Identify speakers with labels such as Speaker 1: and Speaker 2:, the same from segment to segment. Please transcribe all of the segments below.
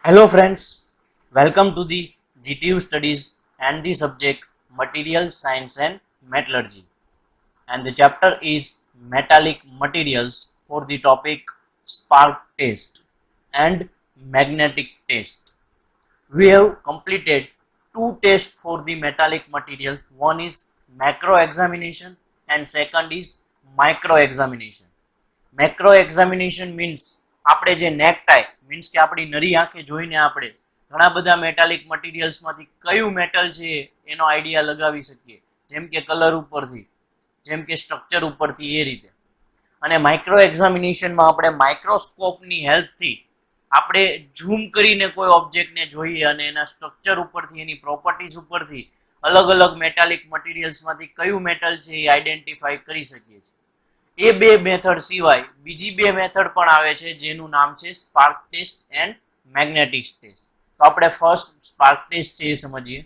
Speaker 1: Hello friends, welcome to the GTU studies and the subject Material Science and Metallurgy, and the chapter is Metallic Materials for the topic Spark Test and Magnetic Test. We have completed two tests for the metallic material. One is macro examination and second is micro examination. Macro examination means આપણે જે નેક type means કે આપણી નરી આંખે જોઈને આપણે ઘણા બધા મેટાલિક મટીરિયલ્સમાંથી કયું મેટલ છે એનો આઈડિયા લગાવી શકીએ, જેમ કે કલર ઉપરથી, જેમ કે સ્ટ્રક્ચર ઉપરથી, એ રીતે. અને માઇક્રો એક્ઝામિનેશનમાં આપણે માઇક્રોસ્કોપની હેલ્પથી આપણે ઝૂમ કરીને કોઈ ઓબ્જેક્ટને જોઈએ અને એના સ્ટ્રક્ચર ઉપરથી, એની પ્રોપર્ટીઝ ઉપરથી અલગ અલગ મેટાલિક મટીરિયલ્સમાંથી કયું મેટલ છે એ આઈડેન્ટિફાઈ કરી શકીએ છીએ. એ બે મેથડ સિવાય બીજી બે મેથડ પણ આવે છે જેનું નામ છે spark test and magnetic test. તો આપણે ફર્સ્ટ સ્પાર્ક ટેસ્ટ છે એ સમજીએ.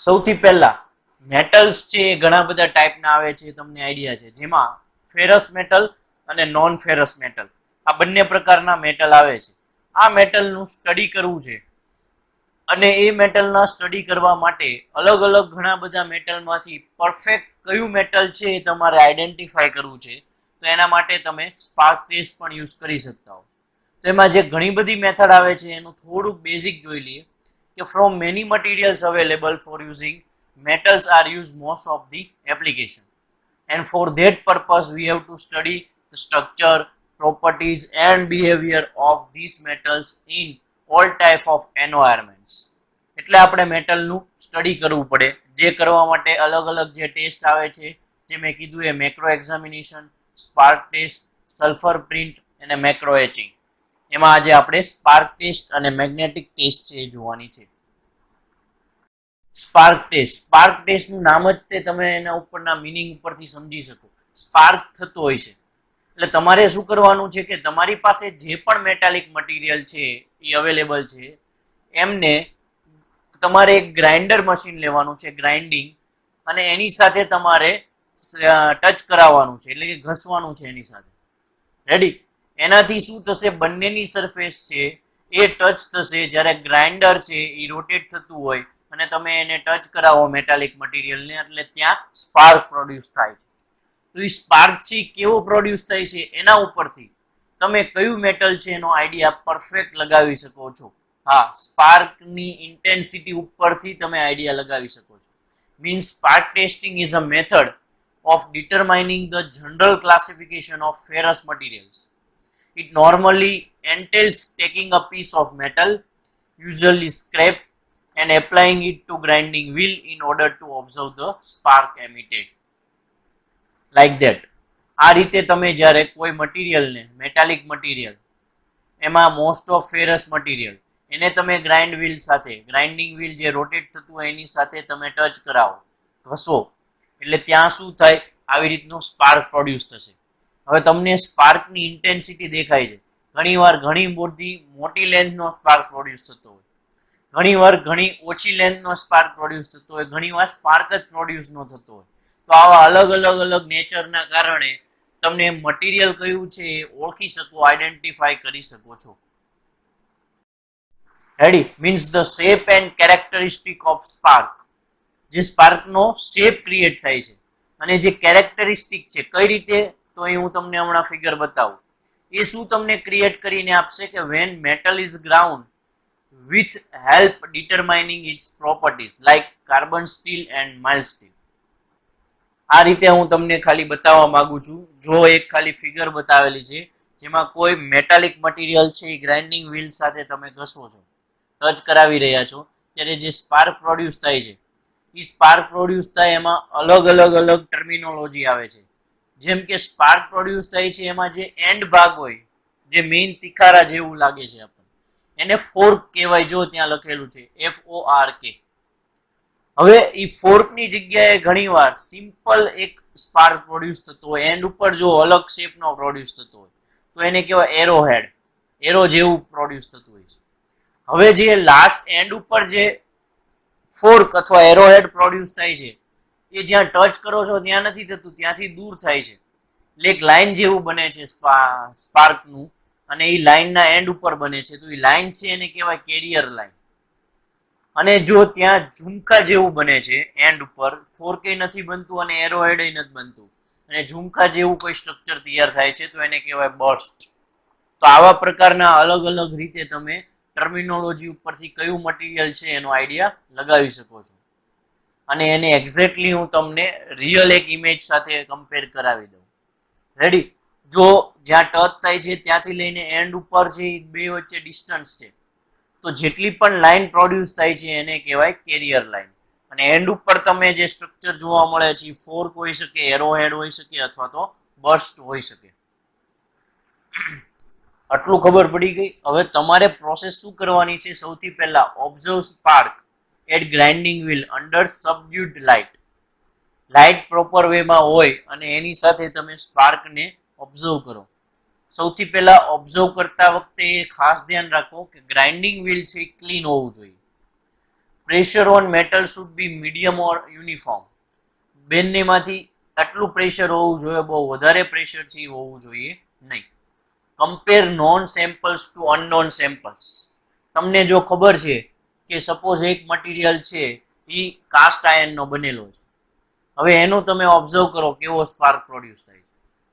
Speaker 1: સૌથી પહેલા મેટલ્સ છે એ ઘણા બધા ટાઈપના આવે છે, તમને આઈડિયા છે, જેમાં ફેરસ મેટલ અને નોન ફેરસ મેટલ આ બંને પ્રકારના મેટલ આવે છે. આ મેટલનું સ્ટડી કરવું છે અને એ મેટલના સ્ટડી કરવા માટે અલગ અલગ ઘણા બધા મેટલમાંથી પરફેક્ટ કયું મેટલ છે એ તમારે આઈડેન્ટિફાઈ કરવું છે. તો એના માટે તમે સ્પાર્ક ટેસ્ટ પણ યુઝ કરી શકતા હો. તો એમાં જે ઘણી બધી મેથડ આવે છે એનું થોડુંક બેઝિક જોઈ લઈએ કે from many materials available four using metals are used most of the application, and for that purpose we have to study the structure, properties and behavior of these metals in all type of environments. એટલે આપણે મેટલનું study કરવું પડે, જે કરવા માટે અલગ અલગ જે ટેસ્ટ આવે છે જે મેં કીધું એ macro examination, spark test, sulphur print અને મેક્રો એચિંગ. એમાં આજે આપણે સ્પાર્ક ટેસ્ટ અને મેગ્નેટિક ટેસ્ટ છે એ જોવાની છે. સ્પાર્ક ટેસ્ટનું નામ જ તે તમે એના ઉપરના મિનિંગ ઉપરથી સમજી શકો. સ્પાર્ક થતો હોય છે એટલે તમારે શું કરવાનું છે કે તમારી પાસે જે પણ મેટાલિક મટીરિયલ છે એ અવેલેબલ છે એમને તમારે એક ગ્રાઇન્ડર મશીન લેવાનું છે, ગ્રાઇન્ડિંગ, અને એની સાથે તમારે ટચ કરાવવાનું છે, એટલે કે ઘસવાનું છે એની સાથે. રેડી? એનાથી શું થશે, બંનેની સરફેસ છે એ ટચ થશે. જ્યારે ગ્રાઇન્ડર છે એ રોટેટ થતું હોય અને તમે એને ટચ કરાવો મેટાલિક મટીરિયલને, એટલે ત્યાં સ્પાર્ક પ્રોડ્યુસ થાય છે. તો એ સ્પાર્ક છે કેવો પ્રોડ્યુસ થાય છે એના ઉપરથી તમે કયું મેટલ છે એનો આઈડિયા પરફેક્ટ લગાવી શકો છો. હા, સ્પાર્કની ઇન્ટેન્સિટી ઉપરથી તમે આઈડિયા લગાવી શકો છો. Means spark testing is a method of determining the general classification of ferrous materials. It normally entails taking a piece of metal, usually scrap, and applying it to grinding wheel in order to observe the spark emitted. Like that. આ રીતે તમે જ્યારે કોઈ મટીરિયલને, metallic material, એમાં most of ferrous material, એને તમે grind wheel સાથે, grinding wheel જે રોટેટ થતું હોય એની સાથે તમે ટચ કરાવો, ઘસો, એટલે ત્યાં શું થાય, આવી રીતનો સ્પાર્ક પ્રોડ્યુસ થશે. હવે તમને સ્પાર્કની ઇન્ટેન્સિટી દેખાય છે. ઘણીવાર ઘણી મોટી લેન્થનો સ્પાર્ક પ્રોડ્યુસ થતો હોય, ઘણીવાર ઘણી ઓછી લેન્થનો સ્પાર્ક પ્રોડ્યુસ થતો હોય, ઘણીવાર સ્પાર્ક જ પ્રોડ્યુસ ન થતો હોય. તો આવા અલગ અલગ નેચરના કારણે તમને મટીરિયલ કયું છે એ ઓળખી શકો, આઈડેન્ટિફાઈ કરી શકો છો. Ready? Means the shape and characteristic of spark. જે સ્પાર્કનો શેપ ક્રિએટ થાય છે અને જે કેરેક્ટરિસ્ટિક છે કઈ રીતે, તો એ હું તમને હમણાં ફિગર બતાવું. એ શું તમને ક્રિએટ કરીને આપશે કે when metal is ground with help determining its properties like carbon steel and mild steel. આ રીતે હું તમને ખાલી બતાવવા માંગુ છું. જો એક ખાલી ફિગર બતાવેલી છે જેમાં કોઈ મેટાલિક મટીરિયલ છે એ ગ્રાઇન્ડિંગ વ્હીલ સાથે તમે ઘસો છો, ટચ કરાવી રહ્યા છો, ત્યારે જે સ્પાર્ક પ્રોડ્યુસ થાય છે એ સ્પાર્ક પ્રોડ્યુસ થાય એમાં અલગ અલગ ટર્મિનોલોજી આવે છે. જેમ કે સ્પાર્ક પ્રોડ્યુસ થાય છે એમાં જે એન્ડ ભાગ હોય, જે મેઇન તિખારા જેવું લાગે છે એને ફોર્ક કહેવાય. જો ત્યાં લખેલું છે FORK. હવે એ ફોર્કની જગ્યાએ ઘણીવાર સિમ્પલ એક સ્પાર્ક પ્રોડ્યુસ થતો હોય, એન્ડ ઉપર જો અલગ શેપનો પ્રોડ્યુસ થતો હોય તો એને કહેવાય એરો હેડ, એરો જેવું પ્રોડ્યુસ થતું હોય છે. હવે જે લાસ્ટ એન્ડ ઉપર જે ફોર્ક અથવા એરો હેડ પ્રોડ્યુસ થાય છે એ જ્યાં ટચ કરો છો ત્યાં નથી થતું, ત્યાંથી દૂર થાય છે, એટલે એક લાઈન જેવું બને છે સ્પાર્કનું. અને એ લાઇનના એન્ડ ઉપર બને છે, તો એ લાઇન છે એને કહેવાય કેરિયર લાઇન. અને જો ત્યાં ઝુમકા જેવું બને છે એન્ડ ઉપર, 4K નથી બનતું અને એરોહેડ નથી બનતું, અને ઝુમકા જેવું કોઈ સ્ટ્રક્ચર તૈયાર થાય છે, તો એને કહેવાય બર્સ્ટ. તો આવા પ્રકારના અલગ અલગ રીતે તમે ટર્મિનોલોજી ઉપરથી કયું મટીરિયલ છે એનો આઈડિયા લગાવી શકો છો. અને એને એક્ઝેક્ટલી હું તમને રિયલ એક ઇમેજ સાથે કમ્પેર કરાવી દઉં. રેડી? જો જ્યાં ટચ થાય છે ત્યાંથી લઈને એન્ડ ઉપર છે બે વચ્ચે ડિસ્ટન્સ છે, તો જેટલી પણ લાઈન પ્રોડ્યુસ થાય છે એને કહેવાય કેરિયર લાઈન. અને એન્ડ ઉપર તમે જે સ્ટ્રક્ચર જોવા મળે છે ફોર્ક હોઈ શકે, એરોહેડ હોઈ શકે, અથવા તો બર્સ્ટ હોઈ શકે. આટલું ખબર પડી ગઈ. હવે તમારે પ્રોસેસ શું કરવાની છે? સૌથી પહેલા observe spark at grinding wheel under subdued light. Light proper વેમાં હોય અને એની સાથે તમે સ્પાર્કને ઓબ્ઝર્વ કરો. સૌથી પહેલા ઓબ્ઝર્વ કરતા વખતે ખાસ ધ્યાન રાખો કે ગ્રાઇન્ડિંગ વ્હીલ છે એ ક્લીન હોવું જોઈએ. Pressure on metal should be medium or uniform. બંનેમાંથી આટલું પ્રેશર હોવું જોઈએ, બહુ વધારે પ્રેશર છે એ હોવું જોઈએ નહીં. Compare known samples to unknown samples. તમને જો ખબર છે કે સપોઝ એક મટીરિયલ છે એ કાસ્ટ આયર્નનો બનેલો છે, હવે એનું તમે ઓબ્ઝર્વ કરો કેવો સ્પાર્ક પ્રોડ્યુસ થાય છે,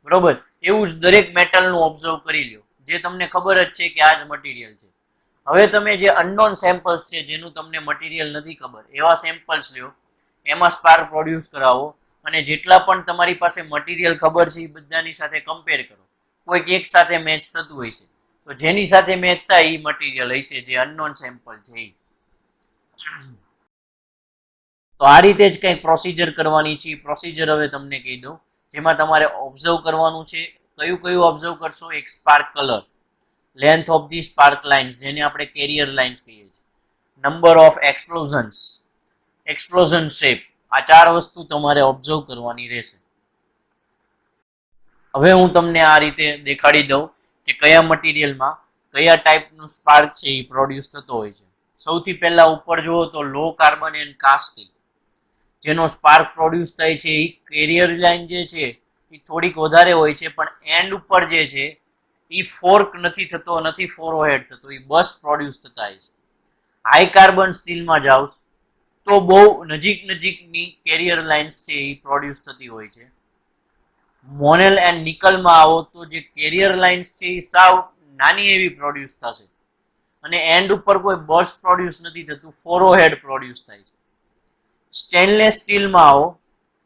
Speaker 1: બરોબર? એવું જ દરેક મેટલનું ઓબ્ઝર્વ કરી લો જે તમને ખબર જ છે કે આ જ મટીરિયલ છે. હવે તમે જે અનનોન સેમ્પલ્સ છે, જેનું તમને મટીરિયલ નથી ખબર, એવા સેમ્પલ્સ લ્યો, એમાં સ્પાર્ક પ્રોડ્યુસ કરાવો, અને જેટલા પણ તમારી પાસે મટીરિયલ ખબર છે એ બધાની સાથે કમ્પેર કરો. કોઈક એક સાથે મેચ થતું હોય છે, તો જેની સાથે મેચ થાય એ મટીરિયલ હશે જે અનનોન સેમ્પલ છે. તો આ રીતે જ કંઈક પ્રોસિજર કરવાની છે. પ્રોસિજર હવે તમને કહી દઉં, જેમાં તમારે ઓબ્ઝર્વ કરવાનું છે. કયું કયું ઓબ્ઝર્વ કરશો? એક spark colour, length of the spark lines જેને આપણે કેરિયર લાઇન્સ કહીએ છીએ, નંબર ઓફ એક્સપ્લોઝન્સ, એક્સપ્લોઝન શેપ. આ ચાર વસ્તુ તમારે ઓબ્ઝર્વ કરવાની રહેશે. હવે હું તમને આ રીતે દેખાડી દઉં કે કયા મટીરિયલમાં કયા ટાઈપનું સ્પાર્ક છે એ પ્રોડ્યુસ થતો હોય છે. સૌથી પહેલા ઉપર જુઓ તો લો કાર્બન એન્ડ કાસ્ટિંગ, જેનો સ્પાર્ક પ્રોડ્યુસ થાય છે એ કેરિયર લાઇન જે છે એ થોડીક વધારે હોય છે, પણ એન્ડ ઉપર જે છે એ ફોર્ક નથી થતો, નથી ફોરહેડ થતો, એ બસ પ્રોડ્યુસ થતા હોય છે. હાઈ કાર્બન સ્ટીલમાં જાઓ તો બહુ નજીકની કેરિયર લાઇન્સ છે એ પ્રોડ્યુસ થતી હોય છે. મોનેલ એન્ડ નિકલમાં આવો તો જે કેરિયર લાઇન્સ છે એ સાવ નાની એવી પ્રોડ્યુસ થશે, અને એન્ડ ઉપર કોઈ બસ પ્રોડ્યુસ નથી થતું, ફોરોહેડ પ્રોડ્યુસ થાય છે. સ્ટેનલેસ સ્ટીલમાં આવો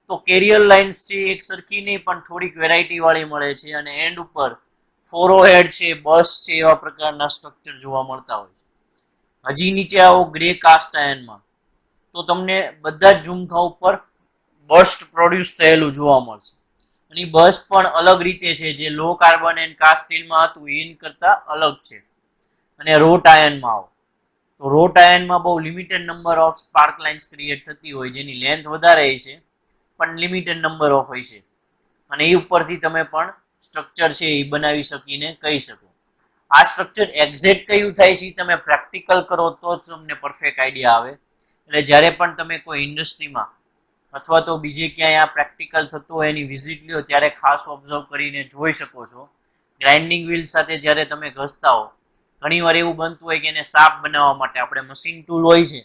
Speaker 1: તો કેરિયર લાઇન્સ છે એક સરખી નહીં પણ થોડીક વેરાયટી વાળી મળે છે, અને એન્ડ ઉપર ફોરોહેડ છે, બસ છે, એવા પ્રકારના સ્ટ્રક્ચર જોવા મળતા હોય છે. હજી નીચે આવો ગ્રે કાસ્ટ આયર્નમાં તો તમને બધા જ ઝુમખા ઉપર બર્સ્ટ પ્રોડ્યુસ થયેલું જોવા મળશે, અને બસ પણ અલગ રીતે છે, જે લો કાર્બન એન્ડ કાસ્ટ સ્ટીલમાં હતું એન કરતા અલગ છે. અને રોટ આયર્નમાં આવો તો રોટ આયર્નમાં બહુ limited number of spark lines create થતી હોય, જેની લેન્થ વધારે હશે પણ લિમિટેડ નંબર ઓફ હશે, અને એ ઉપરથી તમે પણ સ્ટ્રક્ચર છે એ બનાવી શકીને કહી શકો. આ સ્ટ્રક્ચર એક્ઝેક્ટ કયું થાય છે તમે પ્રેક્ટિકલ કરો તો જ તમને પરફેક્ટ આઈડિયા આવે. એટલે જ્યારે પણ તમે કોઈ ઇન્ડસ્ટ્રીમાં અથવા તો બીજે ક્યાંય આ પ્રેક્ટિકલ થતું હોય એની વિઝિટ લ્યો ત્યારે ખાસ ઓબ્ઝર્વ કરીને જોઈ શકો છો. ગ્રાઇન્ડિંગ વ્હીલ સાથે જ્યારે તમે ઘસતા હો, ઘણી વાર એવું બનતું હોય કે એને સાપ બનાવવા માટે આપણે મશીન ટૂલ હોય છે,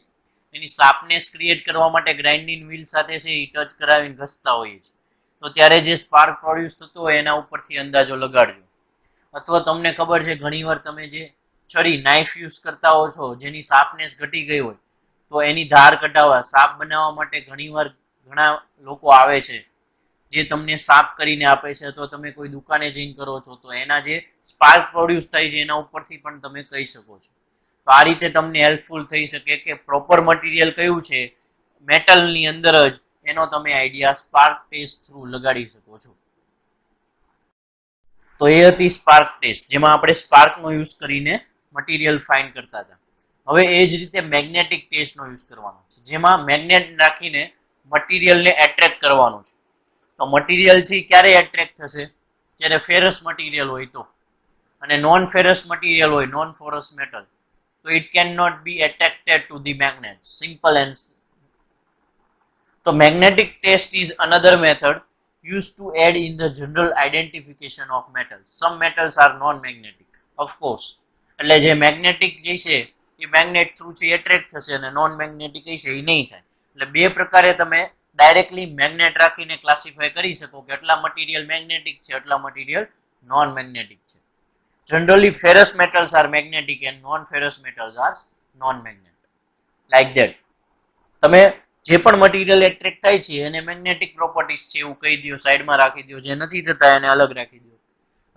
Speaker 1: એની શાર્પનેસ ક્રિએટ કરવા માટે ગ્રાઇન્ડિંગ વ્હીલ સાથે છે એ ટચ કરાવીને ઘસતા હોઈએ છીએ, તો ત્યારે જે સ્પાર્ક પ્રોડ્યુસ થતો હોય એના ઉપરથી અંદાજો લગાડજો. અથવા તમને ખબર છે ઘણીવાર તમે જે છરી નાઇફ યુઝ કરતા હો છો, જેની શાર્પનેસ ઘટી ગઈ હોય, તો એની ધાર કઢાવવા, સાપ બનાવવા માટે ઘણીવાર ઘણા લોકો આવે છે જે તમને સાફ કરીને આપે છે, અથવા તમે કોઈ દુકાને જઈને કરો છો તો એના જે સ્પાર્ક પ્રોડ્યુસ થાય છે એના ઉપરથી પણ તમે કહી શકો છો. તો આ રીતે તમને હેલ્પફુલ થઈ શકે કે પ્રોપર મટીરિયલ કયું છે મેટલની અંદર જ, એનો તમે આઈડિયા સ્પાર્ક ટેસ્ટ થ્રુ લગાડી શકો છો. તો એ હતી સ્પાર્ક ટેસ્ટ, જેમાં આપણે સ્પાર્કનો યુઝ કરીને મટીરિયલ ફાઇન્ડ કરતા હતા. હવે એ જ રીતે મેગ્નેટિક ટેસ્ટનો યુઝ કરવાનો છે, જેમાં મેગ્નેટ નાખીને મટીરિયલને એટ્રેક્ટ કરવાનું છે. તો મટીરિયલ છે ક્યારે એટ્રેક્ટ થશે? જ્યારે ફેરસ મટીરિયલ હોય તો, અને નોન ફેરસ મટીરિયલ હોય, નોન ફોરસ મેટલ, તો it can not be attracted to the magnet. Simple and તો magnetic test is another method used to aid in the general identification of metals. Some metals are non-magnetic. Of course. એટલે જે magnetic જે છે એ magnet through છે attract થશે અને non magnetic છે એ નહીં થાય. એટલે બે પ્રકારે તમે ડાયરેક્ટલી મેગ્નેટ રાખીને ક્લાસિફાય કરી શકો કે આટલા મટીરિયલ મેગ્નેટિક છે, આટલા મટીરિયલ નોન મેગ્નેટિક છે. Generally ferrous metals are magnetic and non ferrous metals are non magnetic. Like that. તમે જે પણ મટીરિયલ એટ્રેક્ટ થાય છે એને મેગ્નેટિક પ્રોપર્ટીઝ છે એવું કહી દો, સાઈડમાં રાખી દો. જે નથી થતા એને અલગ રાખી દો.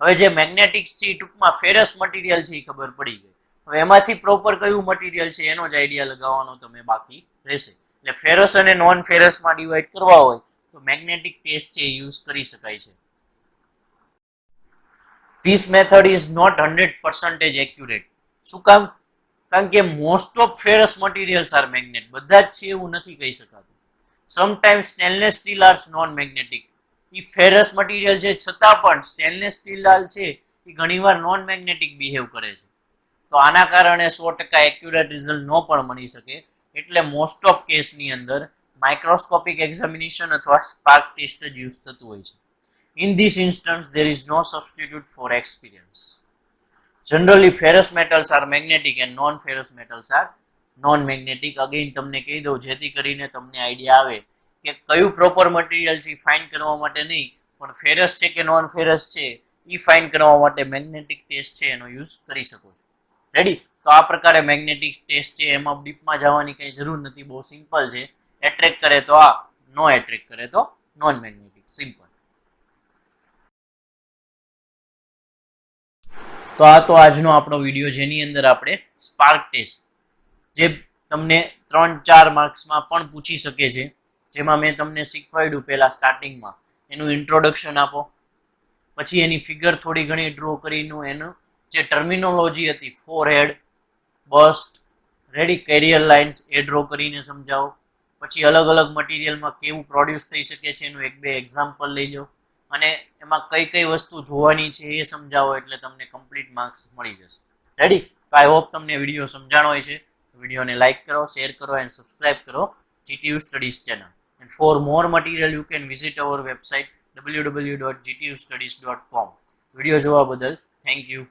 Speaker 1: હવે જે મેગ્નેટિક છે ટૂંકમાં ફેરસ મટીરિયલ છે એ ખબર પડી ગઈ. હવે એમાંથી પ્રોપર કયું મટીરિયલ છે એનો જ આઈડિયા લગાવવાનો તમે બાકી રહેશે. એટલે ફેરસ અને નોન ફેરસમાં ડિવાઈડ કરવા હોય તો મેગ્નેટિક ટેસ્ટ છે એ યુઝ કરી શકાય છે. This method is not 100% accurate. શું કામ? કારણ કે most of ferrous materials are magnet. બધા જ છે એવું નથી કહી શકાતું. Sometimes stainless steel are non magnetic. એ ફેરસ મટીરિયલ છે છતાં પણ સ્ટેનલેસ સ્ટીલ છે એ ઘણીવાર નોન મેગ્નેટિક બિહેવ કરે છે. તો આના કારણે 100% એક્યુરેટ રિઝલ્ટ ન પણ મળી શકે. એટલે મોસ્ટ ઓફ કેસની અંદર માઇક્રોસ્કોપિક એક્ઝામિનેશન અથવા સ્પાર્ક ટેસ્ટ જ યુઝ થતું હોય છે. In this instance, there is no substitute for experience. Generally, ferrous metals are magnetic and non-ferrous metals are non-magnetic. Again, તમને કહી દઉં જેથી કરીને તમને આઈડિયા આવે કે કયું પ્રોપર મટીરિયલ છે ફાઇન્ડ કરવા માટે નહીં, પણ ફેરસ છે કે નોન ફેરસ છે એ ફાઇન્ડ કરવા માટે મેગ્નેટિક ટેસ્ટ છે એનો યુઝ કરી શકો છો. રેડી? તો આ પ્રકારે મેગ્નેટિક ટેસ્ટ છે એમાં ડીપમાં જવાની કંઈ જરૂર નથી, બહુ સિમ્પલ છે. એટ્રેક્ટ કરે તો આ, નો એટ્રેક્ટ કરે તો નોન મેગ્નેટિક. સિમ્પલ. તો આ તો આજનો આપણો વિડીયો જેની અંદર આપણે સ્પાર્ક ટેસ્ટ જે તમને 3-4 માર્ક્સમાં પણ પૂછી શકે છે, જેમાં મેં તમને શીખવાડ્યું પહેલા સ્ટાર્ટિંગમાં એનું ઇન્ટ્રોડક્શન આપો, પછી એની ફિગર થોડી ઘણી ડ્રો કરીને એનું જે ટર્મિનોલોજી હતી forehead, bust, ready, carrier lines એ ડ્રો કરીને સમજાવો. પછી અલગ અલગ મટીરિયલમાં કેવું પ્રોડ્યુસ થઈ શકે છે એનું 1-2 એક્ઝામ્પલ લઈ લો અને એમાં કઈ કઈ વસ્તુ જોવાની છે એ સમજાવો એટલે તમને કમ્પ્લીટ માર્ક્સ મળી જશે. રેડી? તો આઈ હોપ તમને વિડીયો સમજાણો હોય છે. વિડીયોને લાઇક કરો, શેર કરો એન્ડ સબસ્ક્રાઇબ કરો GTU Studies channel. And for more material you can visit our website www.gtustudies.com. Video જોવા બદલ થેન્ક યુ.